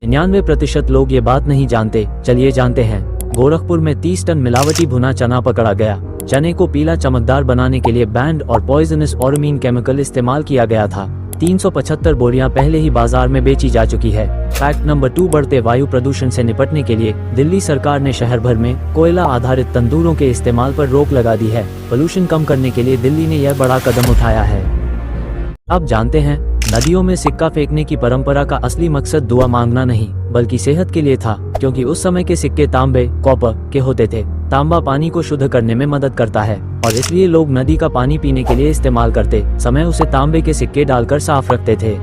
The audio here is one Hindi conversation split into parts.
99% लोग ये बात नहीं जानते, चलिए जानते हैं। गोरखपुर में 30 टन मिलावटी भुना चना पकड़ा गया। चने को पीला चमकदार बनाने के लिए बैंड और पॉइजनस ऑरमीन केमिकल इस्तेमाल किया गया था। 375 बोरियां पहले ही बाजार में बेची जा चुकी है। फैक्ट नंबर 2, बढ़ते वायु प्रदूषण से निपटने के लिए दिल्ली सरकार ने शहर भर में कोयला आधारित तंदूरों के इस्तेमाल पर रोक लगा दी है। पोल्यूशन कम करने के लिए दिल्ली ने यह बड़ा कदम उठाया है। अब जानते हैं, नदियों में सिक्का फेंकने की परंपरा का असली मकसद दुआ मांगना नहीं बल्कि सेहत के लिए था, क्योंकि उस समय के सिक्के तांबे कॉपर के होते थे। तांबा पानी को शुद्ध करने में मदद करता है और इसलिए लोग नदी का पानी पीने के लिए इस्तेमाल करते समय उसे तांबे के सिक्के डालकर साफ रखते थे।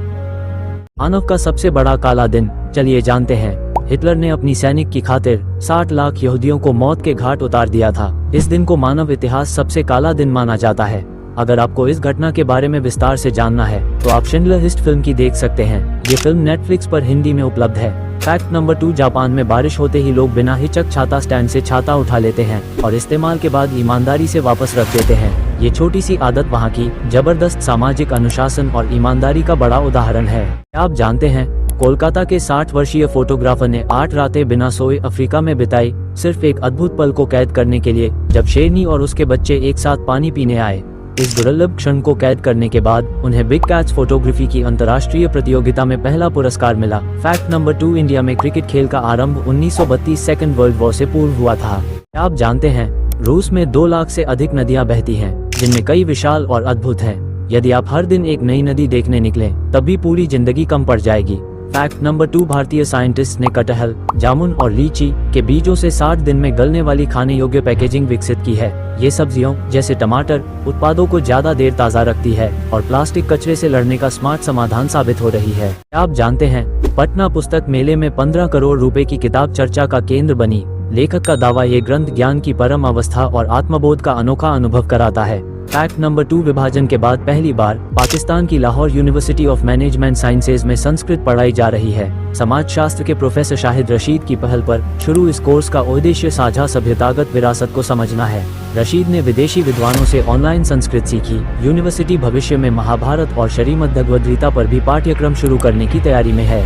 मानव का सबसे बड़ा काला दिन, चलिए जानते हैं। हिटलर ने अपनी सैनिक की खातिर 60 लाख यहूदियों को मौत के घाट उतार दिया था। इस दिन को मानव इतिहास सबसे काला दिन माना जाता है। अगर आपको इस घटना के बारे में विस्तार से जानना है तो आप शिंडलर लिस्ट फिल्म की देख सकते हैं। ये फिल्म नेटफ्लिक्स पर हिंदी में उपलब्ध है। फैक्ट नंबर 2, जापान में बारिश होते ही लोग बिना हिचक छाता स्टैंड से छाता उठा लेते हैं और इस्तेमाल के बाद ईमानदारी से वापस रख देते हैं। ये छोटी सी आदत वहाँ की जबरदस्त सामाजिक अनुशासन और ईमानदारी का बड़ा उदाहरण है। आप जानते हैं, कोलकाता के 60 वर्षीय फोटोग्राफर ने 8 रातें बिना सोए अफ्रीका में बिताई, सिर्फ एक अद्भुत पल को कैद करने के लिए, जब शेरनी और उसके बच्चे एक साथ पानी पीने आए। इस दुर्लभ क्षण को कैद करने के बाद उन्हें बिग कैट्स फोटोग्राफी की अंतर्राष्ट्रीय प्रतियोगिता में पहला पुरस्कार मिला। फैक्ट नंबर 2, इंडिया में क्रिकेट खेल का आरंभ 1932 सेकेंड वर्ल्ड वॉर से पूर्व हुआ था। आप जानते हैं, रूस में 2 लाख से अधिक नदियां बहती हैं, जिनमें कई विशाल और अद्भुत हैं। यदि आप हर दिन एक नई नदी देखने निकलें, तब भी पूरी जिंदगी कम पड़ जाएगी। फैक्ट नंबर 2, भारतीय साइंटिस्ट ने कटहल, जामुन और लीची के बीजों से 60 दिन में गलने वाली खाने योग्य पैकेजिंग विकसित की है। ये सब्जियों जैसे टमाटर उत्पादों को ज्यादा देर ताज़ा रखती है और प्लास्टिक कचरे से लड़ने का स्मार्ट समाधान साबित हो रही है। आप जानते हैं, पटना पुस्तक मेले में 15 करोड़ रुपए की किताब चर्चा का केंद्र बनी। लेखक का दावा, ये ग्रंथ ज्ञान की परम अवस्था और आत्मबोध का अनोखा अनुभव कराता है। फैक्ट नंबर 2, विभाजन के बाद पहली बार पाकिस्तान की Lahore university of management sciences में संस्कृत पढ़ाई जा रही है। समाजशास्त्र के प्रोफेसर शाहिद रशीद की पहल पर शुरू इस कोर्स का उद्देश्य साझा सभ्यतागत विरासत को समझना है। रशीद ने विदेशी विद्वानों से ऑनलाइन संस्कृत सीखी। यूनिवर्सिटी भविष्य में महाभारत और श्रीमद्भगवद्गीता पर भी पाठ्यक्रम शुरू करने की तैयारी में है।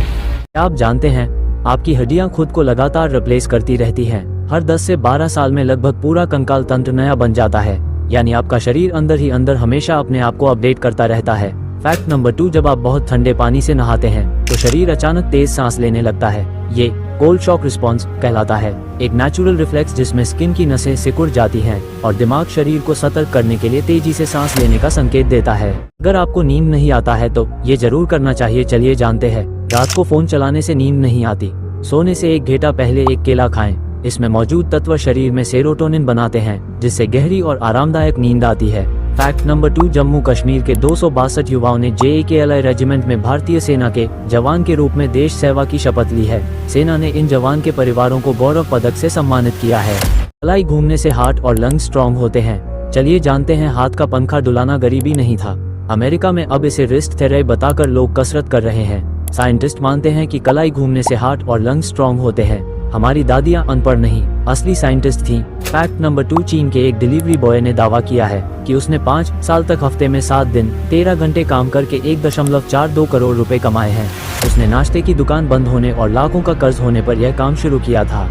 आप जानते हैं, आपकी हड्डियां खुद को लगातार रिप्लेस करती रहती हैं। हर 10 से 12 साल में लगभग पूरा कंकाल तंत्र नया बन जाता है, यानी आपका शरीर अंदर ही अंदर हमेशा अपने आप को अपडेट करता रहता है। फैक्ट नंबर 2, जब आप बहुत ठंडे पानी से नहाते हैं तो शरीर अचानक तेज सांस लेने लगता है। ये कोल्ड शॉक रिस्पॉन्स कहलाता है, एक नेचुरल रिफ्लेक्स जिसमें स्किन की नसें सिकुड़ जाती हैं और दिमाग शरीर को सतर्क करने के लिए तेजी से सांस लेने का संकेत देता है। अगर आपको नींद नहीं आता है तो ये जरूर करना चाहिए। चलिए जानते हैं, रात को फोन चलाने से नींद नहीं आती। सोने से 1 घंटा पहले एक केला खाएं। इसमें मौजूद तत्व शरीर में सेरोटोनिन बनाते हैं, जिससे गहरी और आरामदायक नींद आती है। फैक्ट नंबर 2, जम्मू कश्मीर के 262 युवाओं ने JKLI रेजिमेंट में भारतीय सेना के जवान के रूप में देश सेवा की शपथ ली है। सेना ने इन जवान के परिवारों को गौरव पदक से सम्मानित किया है। कलाई घूमने से हार्ट और लंग्स स्ट्रॉन्ग होते हैं। चलिए जानते हैं, हाथ का पंखा डुलाना गरीबी नहीं था। अमेरिका में अब इसे रिस्ट थेरेपी बताकर लोग कसरत कर रहे हैं। साइंटिस्ट मानते हैं कि कलाई घूमने से हार्ट और लंग्स स्ट्रॉन्ग होते हैं। हमारी दादियां अनपढ़ नहीं, असली साइंटिस्ट थीं। फैक्ट नंबर 2, चीन के एक डिलीवरी बॉय ने दावा किया है कि उसने 5 साल तक हफ्ते में 7 दिन 13 घंटे काम करके 1.42 करोड़ रुपए कमाए हैं। उसने नाश्ते की दुकान बंद होने और लाखों का कर्ज होने पर यह काम शुरू किया था।